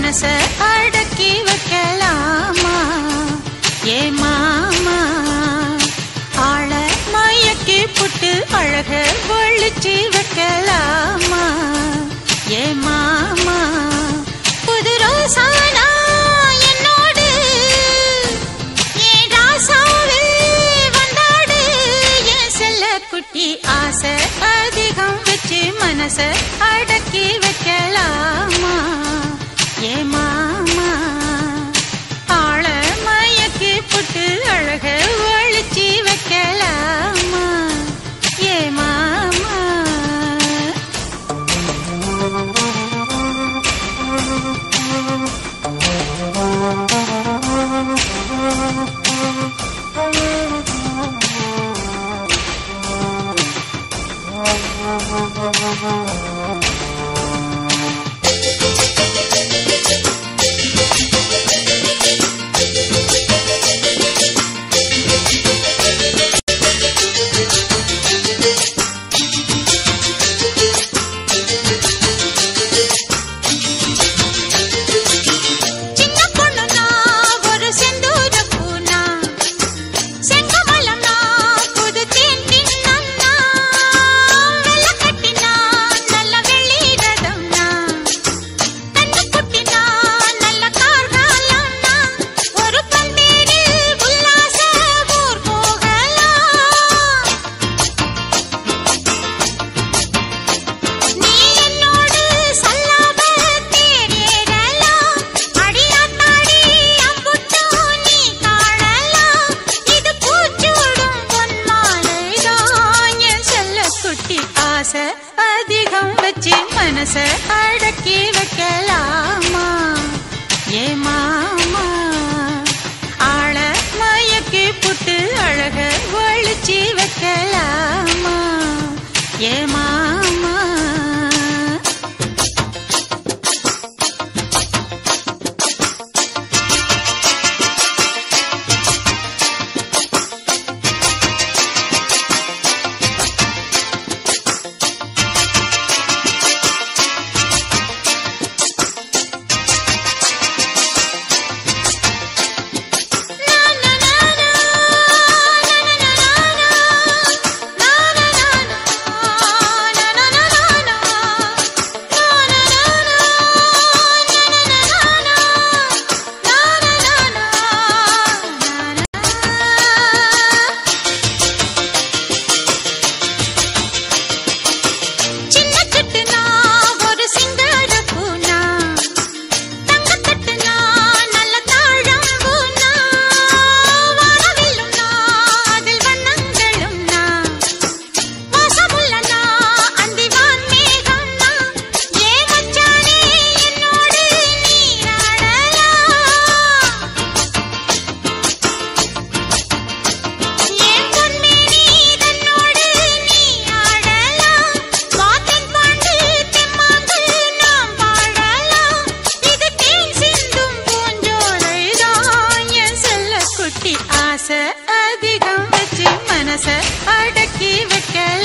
மனச அடக்கி வைக்கலாமா ஏ மாமா ஆள மயக்கி புட்டு அழக ஒழிச்சு வைக்கலாமா ஏ மாமா புது ரோசானா என்னோடு ஏன் ராசாவே வந்தாடு என் செல்ல குட்டி ஆசை அதிகம் வச்சு மனச அடக்கி வைக்கலாமா ஏ மாமா ஆள மயக்கி புட்டு அழக ஒழிச்சு வைக்கலாமா ஏ மாமா அதிகம் வச்சு மனச அடக்கி வைக்கலாமா ஏ மாமா ஆள மயக்கி புட்டு அழக ஒழிச்சு வைக்கலாமா ஏ மாமா அதிகம் வச்சு மனச அடக்கி வைக்க